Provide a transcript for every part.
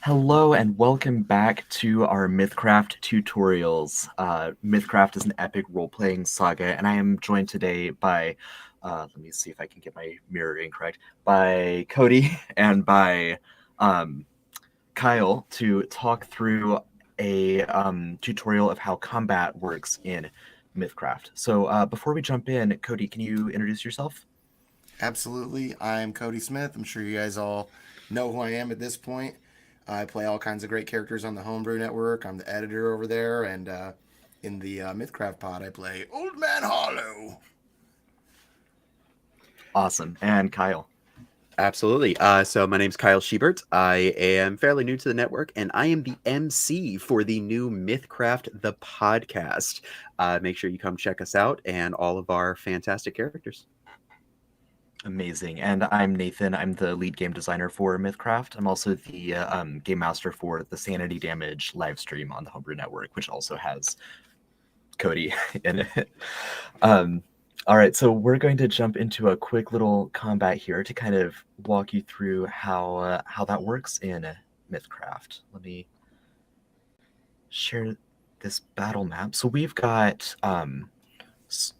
Hello and welcome back to our MythCraft tutorials. MythCraft is an epic role-playing saga, and I am joined today by, let me see if I can get my mirroring correct, by Cody and by Kyle to talk through a tutorial of how combat works in MythCraft. So before we jump in, Cody, can you introduce yourself? Absolutely. I'm Cody Smith. I'm sure you guys all know who I am at this point. I play all kinds of great characters on the Homebrew Network. I'm the editor over there, and in the MythCraft pod, I play Old Man Hollow. Awesome. And Kyle. Absolutely. So my name's Kyle Schubert. I am fairly new to the network, and I am the MC for the new MythCraft the podcast. Make sure you come check us out and all of our fantastic characters. Amazing. And I'm Nathan. I'm the lead game designer for MythCraft. I'm also the game master for the Sanity Damage live stream on the Homebrew Network, which also has Cody in it. All right, so we're going to jump into a quick little combat here to kind of walk you through how that works in MythCraft. Let me share this battle map. So we've got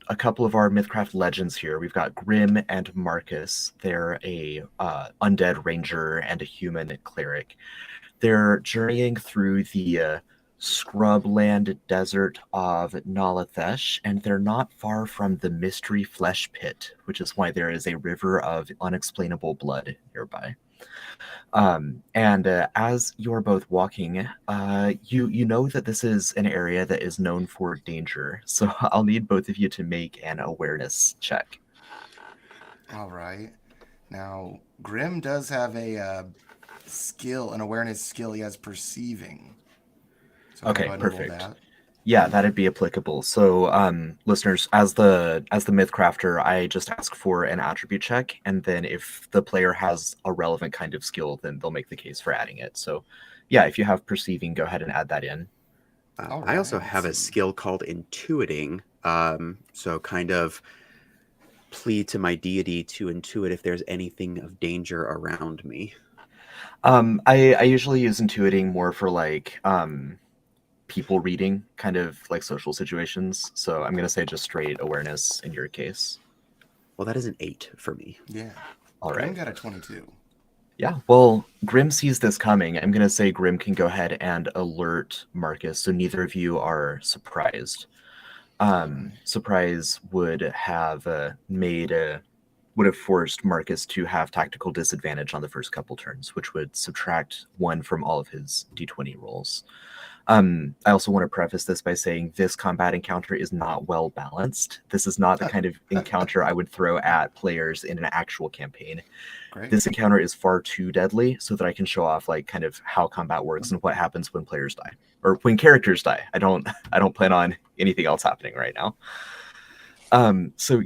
a couple of our MythCraft legends here. We've got Grim and Marcus. They're a undead ranger and a human cleric. They're journeying through the scrubland desert of Nalathesh, and they're not far from the Mystery Flesh Pit, which is why there is a river of unexplainable blood nearby. And as you're both walking, you know that this is an area that is known for danger. So I'll need both of you to make an awareness check. All right. Now, Grim does have a skill, an awareness skill. He has perceiving. So I'm going to Okay, go ahead and roll perfect. that. Yeah, that'd be applicable. So, listeners, as the myth crafter, I just ask for an attribute check, and then if the player has a relevant kind of skill, then they'll make the case for adding it. So, yeah, if you have perceiving, go ahead and add that in. All I also right. Let's have a see. skill called intuiting. So kind of plead to my deity to intuit if there's anything of danger around me. I usually use intuiting more for like people reading, kind of like social situations. So I'm gonna say just straight awareness in your case. Well, that is an 8 for me. Yeah. All Grim right. got a 22. Yeah, well, Grim sees this coming. I'm going to say Grim can go ahead and alert Marcus, so neither of you are surprised. All right. Surprise would have forced Marcus to have tactical disadvantage on the first couple turns, which would subtract 1 from all of his d20 rolls. I also want to preface this by saying this combat encounter is not well balanced. This is not the kind of encounter I would throw at players in an actual campaign. Great. This encounter is far too deadly so that I can show off like kind of how combat works and what happens when players die or when characters die. I don't plan on anything else happening right now. So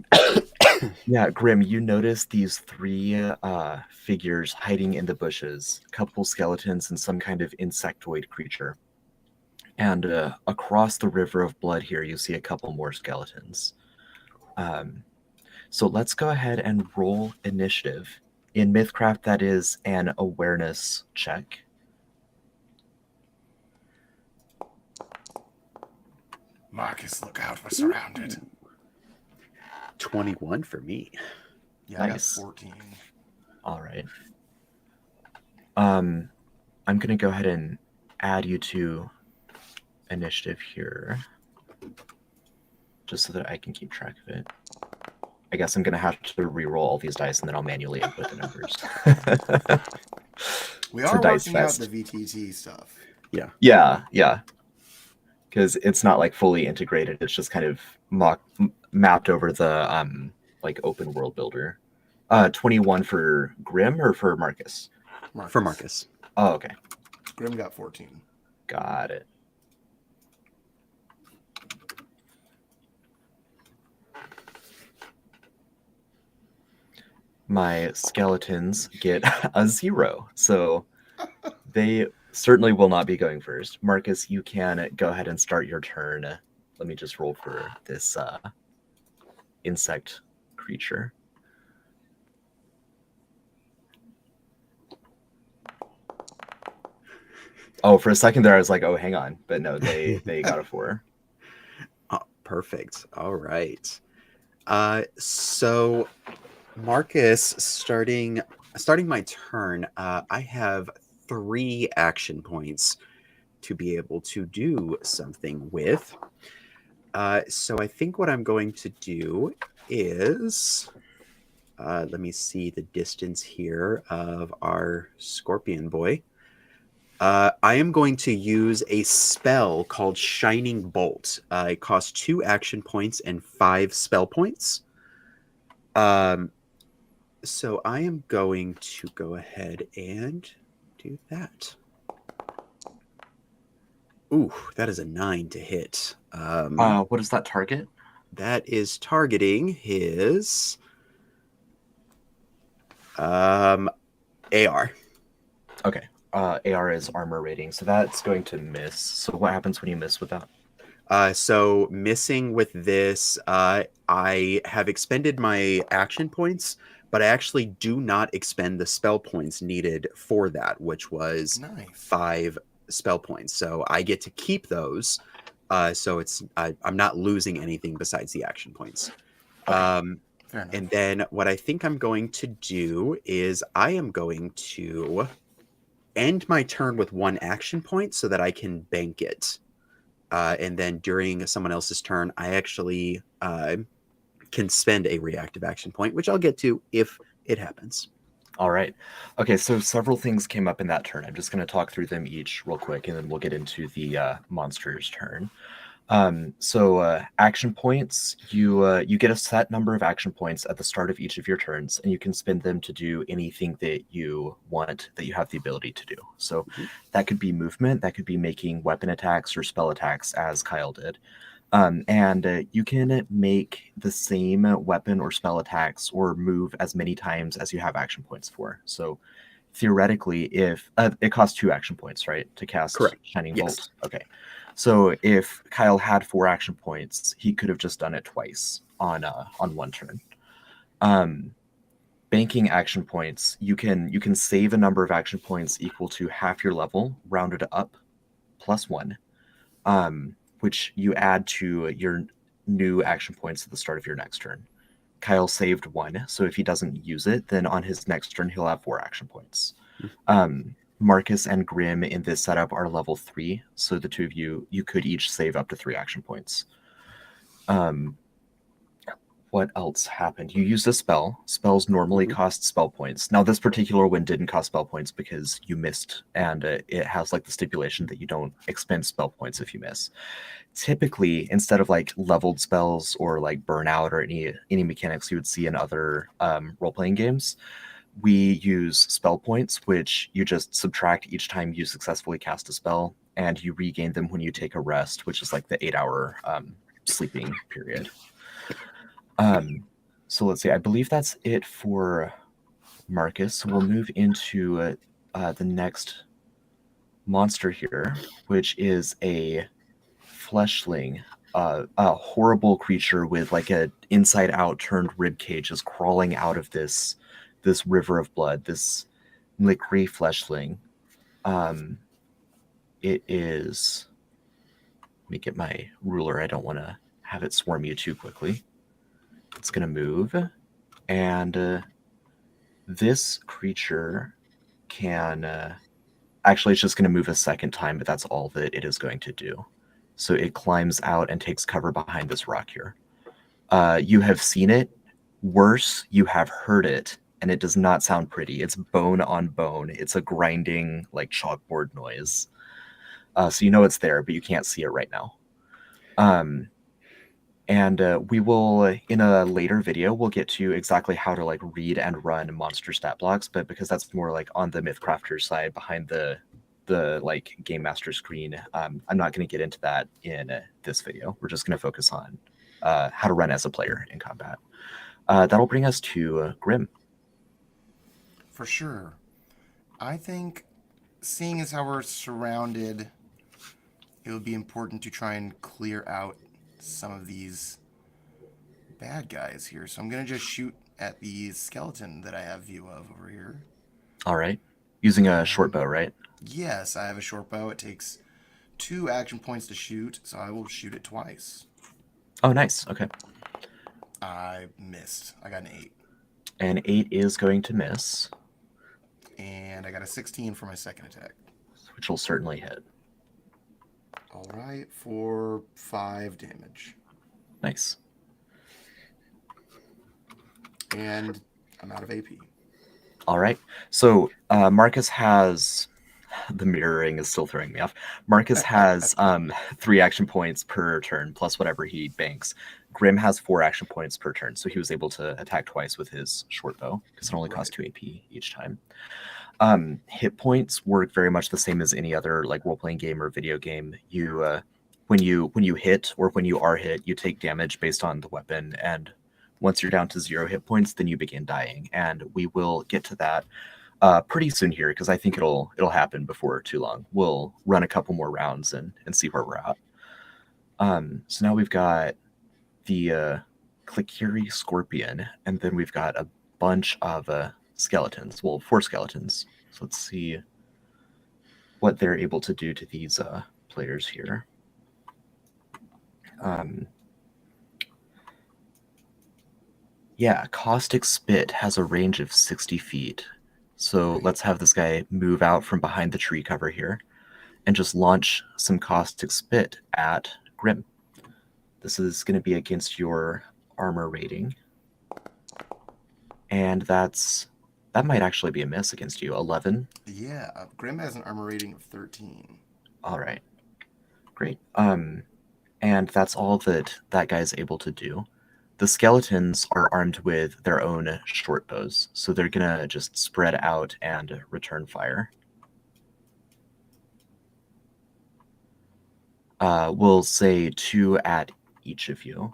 yeah, Grim, you notice these 3 figures hiding in the bushes, a couple skeletons and some kind of insectoid creature. And across the river of blood here, you see a couple more skeletons. So let's go ahead and roll initiative. In MythCraft, that is an awareness check. Marcus, look out. We're surrounded. 21 for me. Yeah, Nice. I got 14. All right. I'm going to go ahead and add you to initiative here, just so that I can keep track of it. I guess I'm going to have to re-roll all these dice, and then I'll manually input the numbers. We It's a are dice working out fest. the VTT stuff. Yeah. Because it's not like fully integrated. It's just kind of mapped over the like open world builder. 21 for Grim or for Marcus? For Marcus. Oh, okay. Grim got 14. Got it. My skeletons get a 0, so they certainly will not be going first. Marcus, you can go ahead and start your turn. Let me just roll for this insect creature. Oh, for a second there, I was like, oh, hang on. But no, they got a 4. Oh, perfect. All right. So Marcus, starting my turn, I have 3 action points to be able to do something with. So I think what I'm going to do is, let me see the distance here of our scorpion boy. I am going to use a spell called Shining Bolt. It costs 2 action points and 5 spell points. So I am going to go ahead and do that. Ooh, that is a 9 to hit. What is that target? That is targeting his AR. Okay. AR is armor rating, so that's going to miss. So what happens when you miss with that? So missing with this, I have expended my action points, but I actually do not expend the spell points needed for that, which was Nice. 5 spell points. So I get to keep those. So I'm not losing anything besides the action points. Okay. Fair enough. And then what I think I'm going to do is I am going to end my turn with 1 action point so that I can bank it. And then during someone else's turn, I actually can spend a reactive action point, which I'll get to if it happens. All right. Okay, so several things came up in that turn. I'm just going to talk through them each real quick, and then we'll get into the monster's turn. So action points, you get a set number of action points at the start of each of your turns, and you can spend them to do anything that you want, that you have the ability to do. So that could be movement, that could be making weapon attacks or spell attacks, as Kyle did. And you can make the same weapon or spell attacks or move as many times as you have action points for. So theoretically, if it costs 2 action points, right, to cast Correct. Shining Yes. Bolt? Okay. So if Kyle had 4 action points, he could have just done it twice on one turn. Banking action points, you can save a number of action points equal to half your level, rounded up, plus 1, which you add to your new action points at the start of your next turn. Kyle saved 1, so if he doesn't use it, then on his next turn he'll have 4 action points. Marcus and Grim in this setup are level 3, so the two of you could each save up to 3 action points. What else happened? You used a spell. Spells normally cost spell points. Now, this particular one didn't cost spell points because you missed, and it has like the stipulation that you don't expend spell points if you miss. Typically, instead of like leveled spells or like burnout or any mechanics you would see in other role-playing games, we use spell points, which you just subtract each time you successfully cast a spell, and you regain them when you take a rest, which is like the 8-hour sleeping period. So let's see, I believe that's it for Marcus. So we'll move into the next monster here, which is a fleshling, a horrible creature with like a inside out turned rib cage is crawling out of this river of blood, this liquory fleshling. It is, let me get my ruler. I don't want to have it swarm you too quickly. It's going to move, and this creature can actually, it's just going to move a second time, but that's all that it is going to do. So it climbs out and takes cover behind this rock here. You have seen it. Worse, you have heard it, and it does not sound pretty. It's bone on bone. It's a grinding, like chalkboard noise. So you know it's there, but you can't see it right now. And we will, in a later video, we'll get to exactly how to like read and run monster stat blocks, but because that's more like on the Mythcrafter side behind the like game master screen, I'm not going to get into that in this video. We're just going to focus on how to run as a player in combat. That'll bring us to Grim. For sure. I think, seeing as how we're surrounded, it would be important to try and clear out some of these bad guys here. So I'm going to just shoot at the skeleton that I have view of over here. All right. Using a short bow, right? Yes, I have a short bow. It takes 2 action points to shoot, so I will shoot it twice. Oh, nice. Okay. I missed. I got an 8. And 8 is going to miss, And I got a 16 for my second attack. which will certainly hit. All right, for 5 damage. Nice. And I'm out of AP. All right. So Marcus has... The mirroring is still throwing me off. Marcus has 3 action points per turn, plus whatever he banks. Grim has 4 action points per turn, so he was able to attack twice with his short bow, because it only costs 2 AP each time. Hit points work very much the same as any other like role-playing game or video game. You when you hit or when you are hit, you take damage based on the weapon, and once you're down to 0 hit points, then you begin dying. And we will get to that pretty soon here, because I think it'll happen before too long. We'll run a couple more rounds and see where we're at. So now we've got the Clickiri Scorpion, and then we've got a bunch of skeletons. Well, 4 skeletons. So let's see what they're able to do to these players here. Yeah, Caustic Spit has a range of 60 feet. So let's have this guy move out from behind the tree cover here and just launch some Caustic Spit at Grim. This is going to be against your armor rating. And that might actually be a miss against you. 11. Yeah, Grim has an armor rating of 13. All right. Great. And that's all that guy's able to do. The skeletons are armed with their own short bows, so they're going to just spread out and return fire. We'll say 2 at each of you.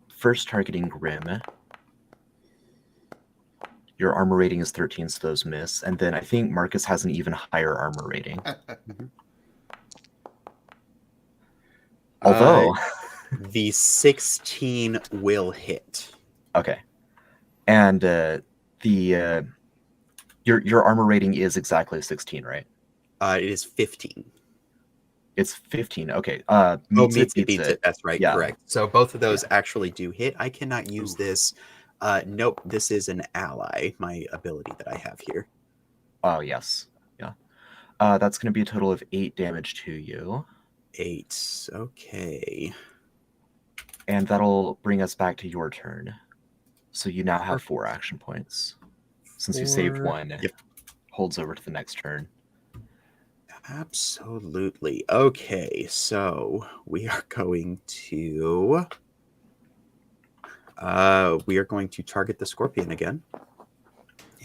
First targeting Grim. Your armor rating is 13, so those miss. And then I think Marcus has an even higher armor rating. Although... the 16 will hit. Okay. And your armor rating is exactly 16, right? It is 15. It's 15. Okay. Meets it. That's right. Yeah. Correct. So both of those actually do hit. I cannot use this. Nope. This is an ally, my ability that I have here. Oh, yes. Yeah. That's going to be a total of 8 damage to you. 8. Okay. And that'll bring us back to your turn. So you now have 4 action points. Since you saved 1, Yep. Holds over to the next turn. Absolutely. Okay, so we are going to target the scorpion again.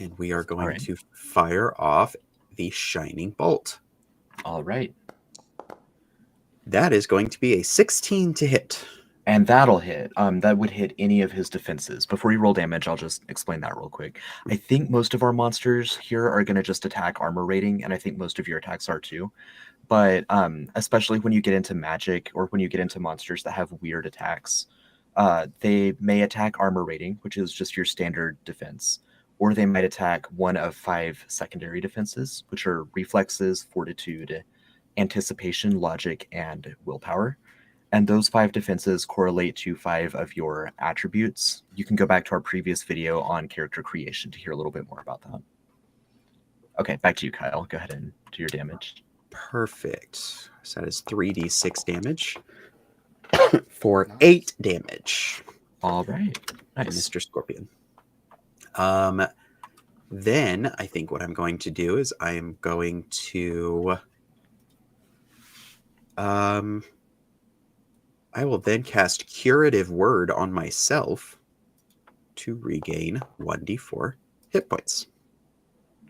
And we are going to fire off the shining bolt. All right. That is going to be a 16 to hit. And that'll hit. That would hit any of his defenses. Before you roll damage, I'll just explain that real quick. I think most of our monsters here are going to just attack armor rating, and I think most of your attacks are too. But especially when you get into magic or when you get into monsters that have weird attacks, they may attack armor rating, which is just your standard defense. Or they might attack one of 5 secondary defenses, which are reflexes, fortitude, anticipation, logic, and willpower. And those 5 defenses correlate to 5 of your attributes. You can go back to our previous video on character creation to hear a little bit more about that. Okay, back to you, Kyle. Go ahead and do your damage. Perfect. So that is 3d6 damage for 8 damage. All right. Nice. Mr. Scorpion. Then I think what I'm going to do is I am going to... I will then cast Curative Word on myself to regain 1d4 hit points.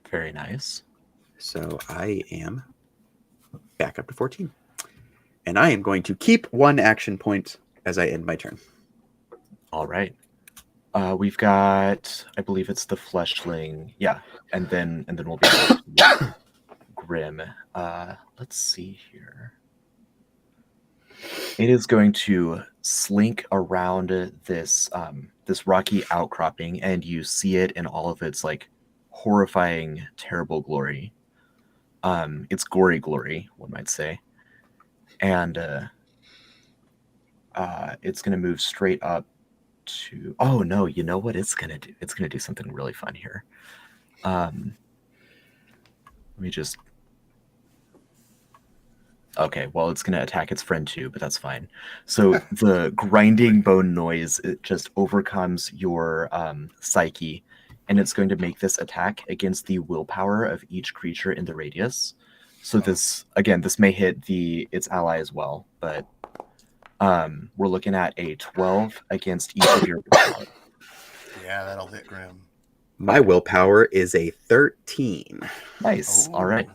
Very nice. So I am back up to 14. And I am going to keep 1 action point as I end my turn. All right. We've got, I believe it's the Fleshling. Yeah. And then we'll be Grim. Let's see here. It is going to slink around this this rocky outcropping, and you see it in all of its like horrifying, terrible glory. It's gory glory, one might say. And it's going to move straight up to... Oh, no, you know what it's going to do? It's going to do something really fun here. Let me just... Okay, well, it's going to attack its friend too, but that's fine. So the grinding bone noise, it just overcomes your psyche, and it's going to make this attack against the willpower of each creature in the radius. So this, again, this may hit its ally as well, but we're looking at a 12 against each of your willpower. Yeah, that'll hit Grim. My willpower is a 13. Nice. All right.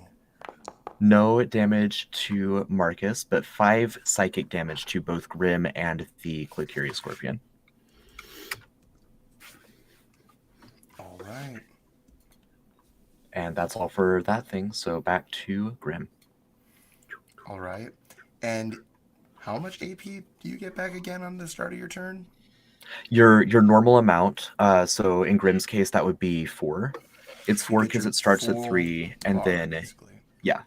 No damage to Marcus, but 5 psychic damage to both Grim and the Clickurious Scorpion. All right. And that's all for that thing. So back to Grim. All right. And how much AP do you get back again on the start of your turn? Your normal amount. So in Grim's case, that would be 4. It's 4 because it starts at 3, and then basically. Yeah,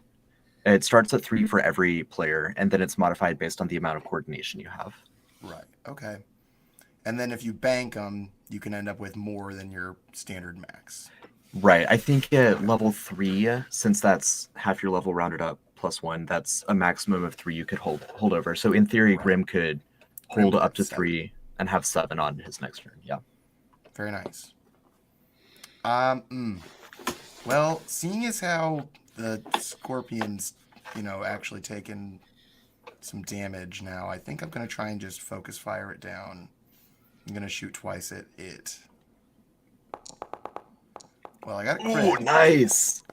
it starts at 3 for every player, and then it's modified based on the amount of coordination you have. Right. Okay. And then if you bank them, you can end up with more than your standard max. Right. I think at level 3, since that's half your level rounded up +1, that's a maximum of 3 you could hold over. So in theory, Right. Grim could hold up to 7. 3 and have 7 on his next turn. Yeah. Very nice. Well, seeing as how the scorpion's, actually taken some damage now, I think I'm going to try and just focus fire it down. I'm going to shoot twice at it. Well, I got a crit. Oh, nice.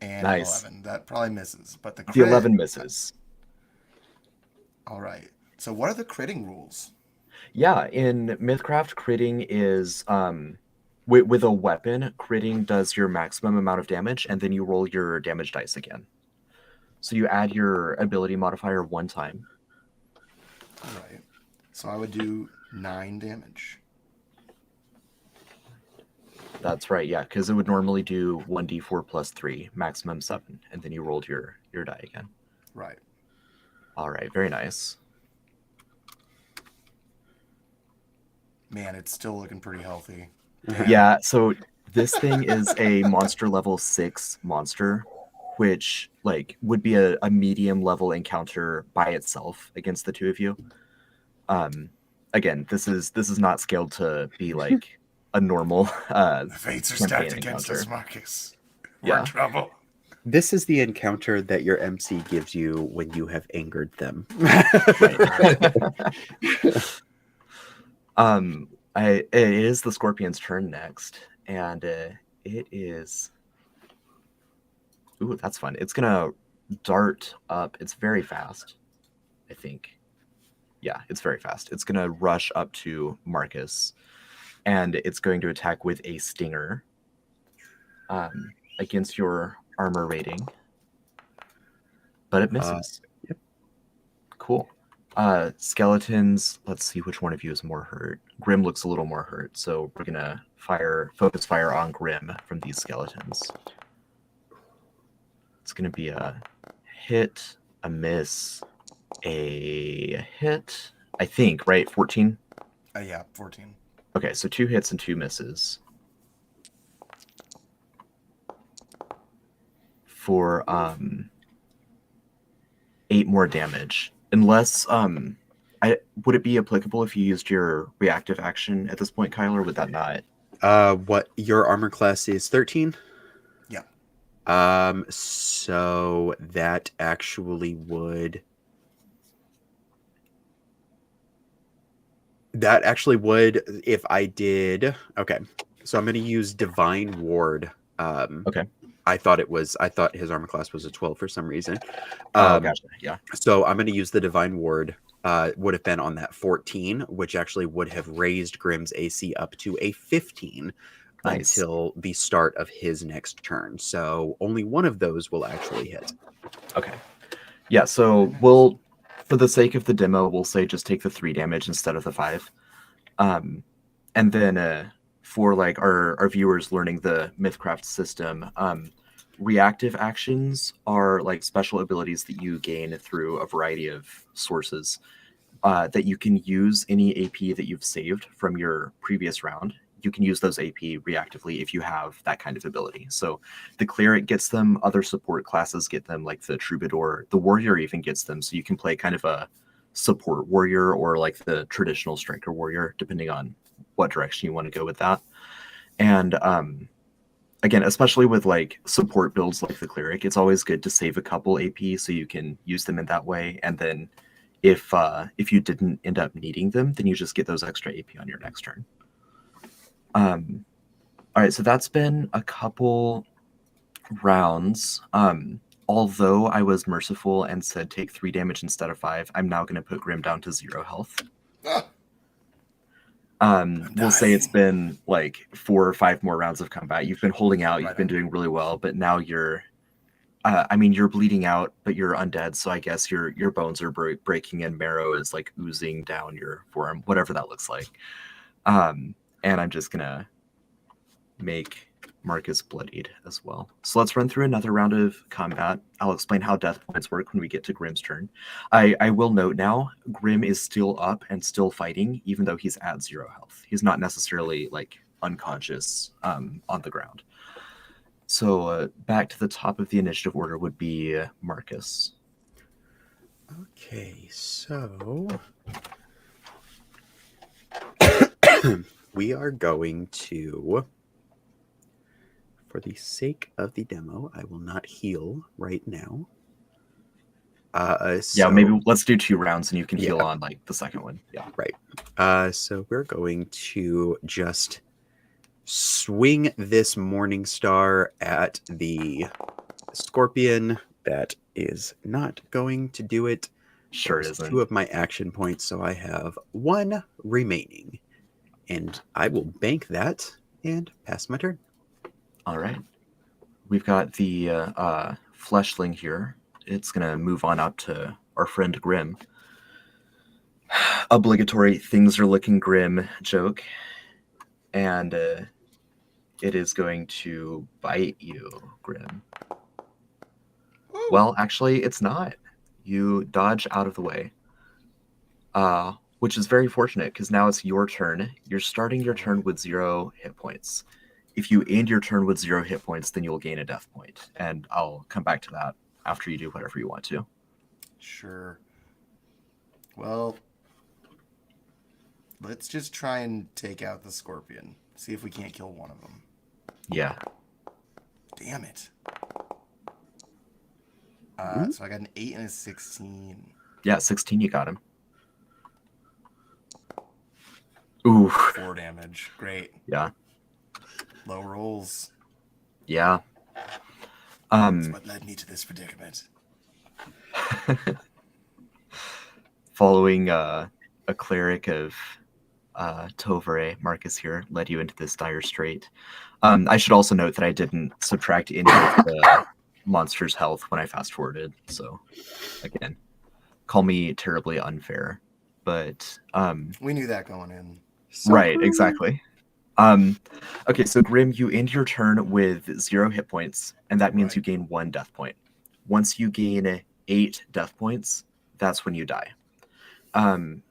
And Nice. 11. That probably misses, but the crit... The 11 misses. All right. So what are the critting rules? Yeah, in MythCraft, critting is with a weapon. Critting does your maximum amount of damage, and then you roll your damage dice again. So you add your ability modifier 1 time. All right. So I would do 9 damage. That's right, yeah, because it would normally do 1d4 plus 3, maximum 7, and then you rolled your die again. Right. All right, very nice. Man, it's still looking pretty healthy. Yeah, so this thing is a monster level 6 monster, which would be a medium level encounter by itself against the two of you. Again, this is not scaled to be like a normal The fates are stacked campaign against encounter. us, Marcus. We're Yeah. in trouble. This is the encounter that your MC gives you when you have angered them. It is the Scorpion's turn next, and it is... Ooh, that's fun. It's gonna dart up. It's very fast, I think. Yeah, it's very fast. It's gonna rush up to Marcus, and it's going to attack with a stinger against your armor rating, but it misses. Yep. Cool. Skeletons, let's see which one of you is more hurt. Grim looks a little more hurt, so we're gonna focus fire on Grim from these skeletons. It's gonna be a hit, a miss, a hit, I think, right? 14? Yeah, 14. Okay, so 2 hits and 2 misses. For 8 more damage. Unless would it be applicable if you used your reactive action at this point, Kyle, or would that not? What your armor class is 13? Yeah. So that actually would if I did. Okay. So I'm going to use Divine Ward. Okay. I thought his armor class was a 12 for some reason. Gotcha. Yeah. So I'm going to use the Divine Ward. Would have been on that 14, which actually would have raised Grim's AC up to a 15 Nice. until the start of his next turn. So only one of those will actually hit. Okay. Yeah, so we'll, for the sake of the demo, we'll say just take the 3 damage instead of the 5. And then for like our viewers learning the MythCraft system, reactive actions are like special abilities that you gain through a variety of sources that you can use any AP that you've saved from your previous round. You can use those AP reactively if you have that kind of ability. So the cleric gets them, other support classes get them, like the troubadour, the warrior even gets them. So you can play kind of a support warrior or like the traditional striker warrior, depending on what direction you want to go with that. And again, especially with like support builds like the cleric, it's always good to save a couple AP so you can use them in that way. And then if you didn't end up needing them, then you just get those extra AP on your next turn. All right, so that's been a couple rounds. Although I was merciful and said take 3 damage instead of 5, I'm now going to put Grim down to 0 health. We'll say it's been like 4 or 5 more rounds of combat. You've been holding out. You've been doing really well, but now you're you're bleeding out, but you're undead, so I guess your bones are breaking and marrow is like oozing down your forearm, whatever that looks like. And I'm just gonna make Marcus bloodied as well. So let's run through another round of combat. I'll explain how death points work when we get to Grim's turn. I will note now, Grim is still up and still fighting, even though he's at 0 health. He's not necessarily like unconscious on the ground. So back to the top of the initiative order would be Marcus. Okay, so we are going to, for the sake of the demo, I will not heal right now. Yeah, maybe let's do 2 rounds and you can heal on like the second one. Yeah, right. So we're going to just swing this Morning Star at the Scorpion. That is not going to do it. Sure isn't. 2 of my action points, so I have 1 remaining. And I will bank that and pass my turn. All right. We've got the fleshling here. It's going to move on up to our friend Grim. Obligatory things are looking grim joke. And it is going to bite you, Grim. Well, actually, it's not. You dodge out of the way. Which is very fortunate because now it's your turn. You're starting your turn with 0 hit points. If you end your turn with 0 hit points, then you'll gain a death point. And I'll come back to that after you do whatever you want to. Sure. Well, let's just try and take out the Scorpion. See if we can't kill one of them. Yeah. Damn it. So I got an 8 and a 16. Yeah, 16, you got him. Ooh. 4 damage. Great. Yeah. Low rolls. Yeah. That's what led me to this predicament. Following a cleric of Tovare, Marcus here, led you into this dire strait. I should also note that I didn't subtract any of the monster's health when I fast forwarded. So again, call me terribly unfair. But we knew that going in. So right, exactly. Okay, so Grim, you end your turn with 0 hit points, and that means you gain 1 death point. Once you gain 8 death points, that's when you die.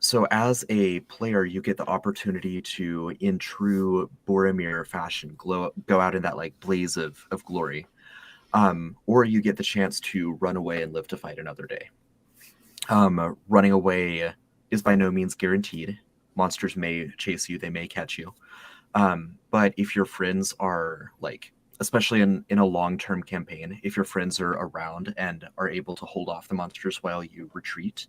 So as a player, you get the opportunity to, in true Boromir fashion, go out in that like blaze of glory. Or you get the chance to run away and live to fight another day. Running away is by no means guaranteed. Monsters may chase you, they may catch you. But if your friends are like, especially in a long-term campaign, if your friends are around and are able to hold off the monsters while you retreat,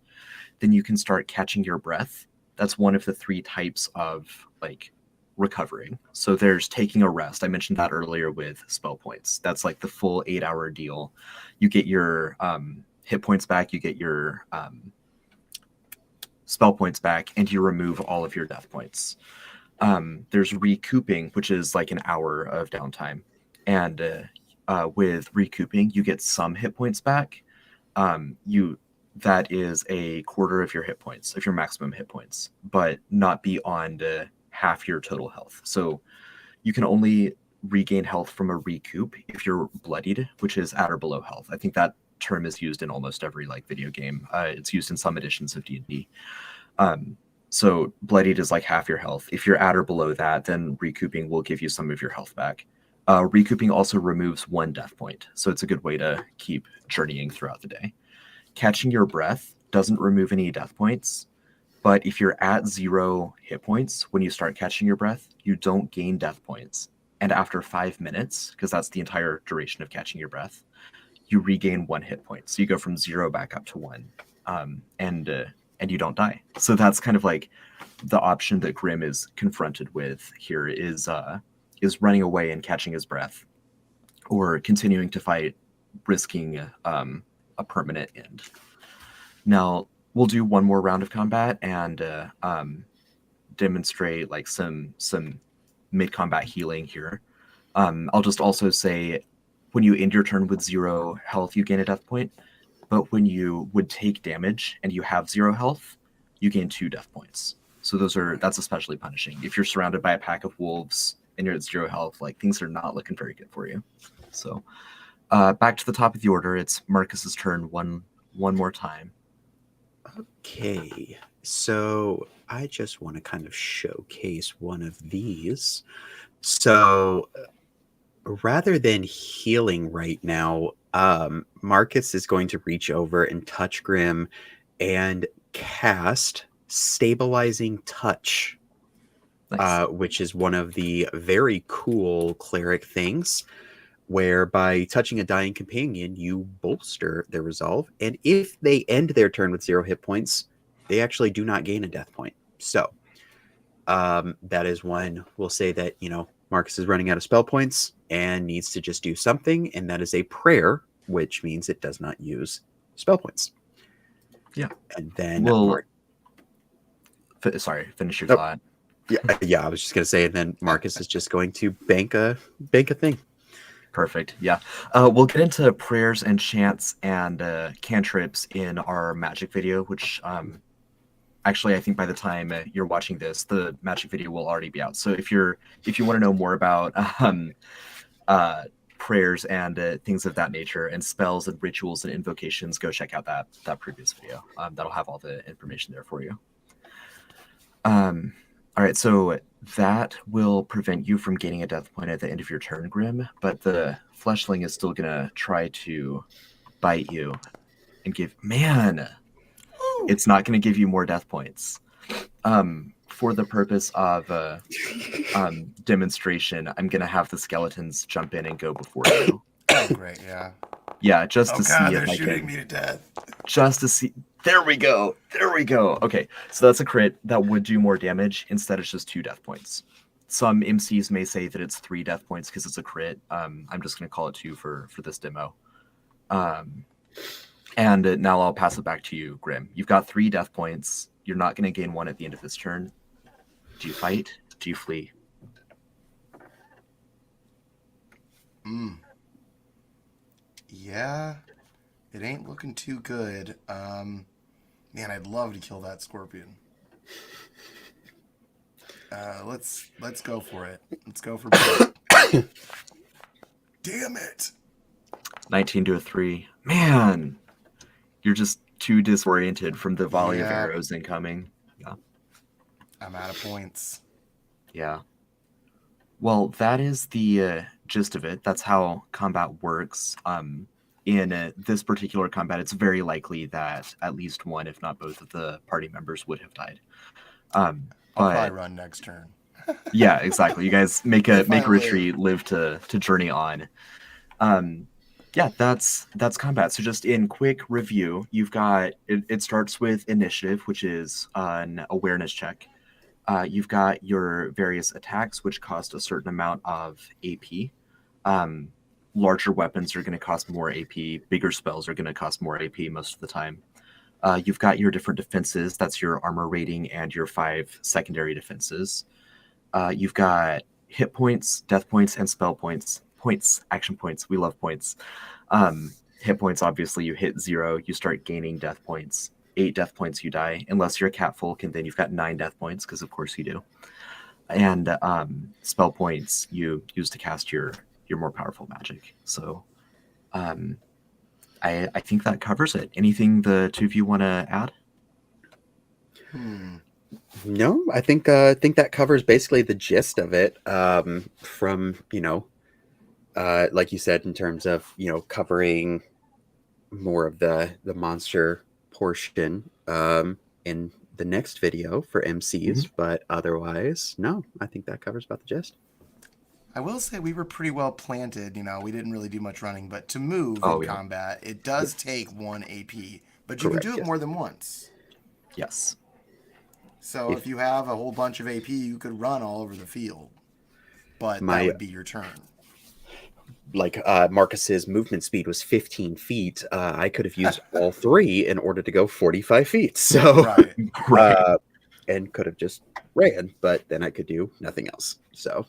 then you can start catching your breath. That's one of the 3 types of like recovering. So there's taking a rest. I mentioned that earlier with spell points. That's like the full 8-hour deal. You get your hit points back, you get your spell points back, and you remove all of your death points. There's recouping, which is like an hour of downtime. And with recouping, you get some hit points back. That is a quarter of your hit points, of your maximum hit points, but not beyond half your total health. So You can only regain health from a recoup if you're bloodied, which is at or below health. I think that term is used in almost every like video game. It's used in some editions of D&D. So bloodied is like half your health. If you're at or below that, then recouping will give you some of your health back. Recouping also removes 1 death point, so it's a good way to keep journeying throughout the day. Catching your breath doesn't remove any death points, but if you're at 0 hit points when you start catching your breath, you don't gain death points. And after 5 minutes, because that's the entire duration of catching your breath, you regain 1 hit point. So you go from 0 back up to 1, and you don't die. So that's kind of like the option that Grim is confronted with here is running away and catching his breath, or continuing to fight, risking a permanent end. Now we'll do one more round of combat and demonstrate like some mid-combat healing here. I'll just also say, when you end your turn with 0 health, you gain a death point. But when you would take damage and you have 0 health, you gain 2 death points. So that's especially punishing. If you're surrounded by a pack of wolves and you're at 0 health, like things are not looking very good for you. So back to the top of the order, it's Marcus's turn one more time. Okay, so I just want to kind of showcase one of these. So rather than healing right now, Marcus is going to reach over and touch Grim and cast Stabilizing Touch, Nice. which is one of the very cool cleric things, where by touching a dying companion, you bolster their resolve. And if they end their turn with 0 hit points, they actually do not gain a death point. So that is one we'll say that, Marcus is running out of spell points and needs to just do something. And that is a prayer, which means it does not use spell points. Yeah. And then... finish your thought. Yeah, I was just going to say, and then Marcus is just going to bank a thing. Perfect. Yeah. We'll get into prayers and chants and cantrips in our magic video, which actually I think by the time you're watching this, the magic video will already be out. So if you want to know more about prayers and things of that nature and spells and rituals and invocations, go check out that previous video. That'll have all the information there for you. All right, so that will prevent you from gaining a death point at the end of your turn, Grim, but the fleshling is still gonna try to bite you and it's not gonna give you more death points. For the purpose of demonstration, I'm gonna have the skeletons jump in and go before you. Oh, great, yeah. Yeah, just to see if they're I shooting can. me to death. Just to see. There we go. Okay, so that's a crit. That would do more damage. Instead, it's just 2 death points. Some MCs may say that it's 3 death points because it's a crit. I'm just going to call it 2 for this demo. And now I'll pass it back to you, Grim. You've got 3 death points. You're not going to gain 1 at the end of this turn. Do you fight? Do you flee? Yeah, it ain't looking too good. Man, I'd love to kill that scorpion. Let's go for it. Let's go for it. Damn it! 19 to a 3. Man, you're just too disoriented from the volley of arrows incoming. Yeah. I'm out of points. Yeah. Well, that is the gist of it. That's how combat works. In this particular combat, it's very likely that at least one, if not both, of the party members would have died. I'll probably run next turn. Yeah, exactly. You guys make a retreat, live to journey on. Yeah, that's combat. So just in quick review, you've got it starts with initiative, which is an awareness check. You've got your various attacks, which cost a certain amount of AP. Larger weapons are going to cost more AP. Bigger spells are going to cost more AP most of the time. You've got your different defenses. That's your armor rating and your 5 secondary defenses. You've got hit points, death points, and spell points. Action points. We love points. Hit points, obviously, you hit 0, you start gaining death points. 8 death points, you die. Unless you're a catfolk, and then you've got 9 death points, because of course you do. and spell points you use to cast your more powerful magic. So I think that covers it. Anything the two of you want to add? No, I think that covers basically the gist of it. From like you said, in terms of covering more of the monster portion in the next video for MCs, but otherwise, no, I think that covers about the gist. I will say we were pretty well planted. We didn't really do much running, but to move in combat, it does take 1 AP, but you can do it more than once. Yes. So if you have a whole bunch of AP, you could run all over the field, but that would be your turn. Like Marcus's movement speed was 15 feet. I could have used all 3 in order to go 45 feet. So, and could have just ran, but then I could do nothing else. So,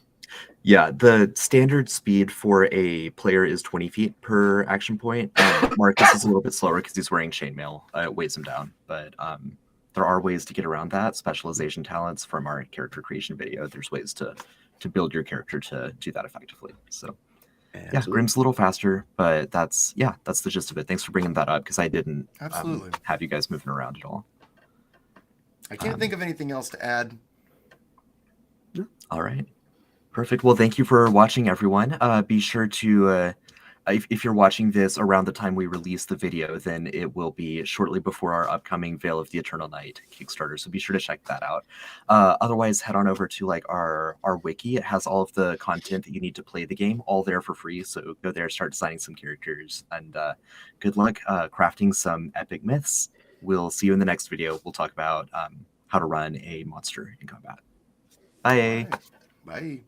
yeah, the standard speed for a player is 20 feet per action point. Marcus is a little bit slower because he's wearing chainmail. It weighs him down, but there are ways to get around that. Specialization talents from our character creation video. There's ways to build your character to do that effectively. So. Absolutely. Yeah, Grimm's a little faster, but that's the gist of it. Thanks for bringing that up because I didn't have you guys moving around at all. I can't think of anything else to add. All right. Perfect. Well, thank you for watching, everyone. Be sure to, if you're watching this around the time we release the video, then it will be shortly before our upcoming Veil of the Eternal Night Kickstarter. So be sure to check that out. Otherwise, head on over to like our wiki. It has all of the content that you need to play the game, all there for free. So go there, start designing some characters, and good luck crafting some epic myths. We'll see you in the next video. We'll talk about how to run a monster in combat. Bye. Bye.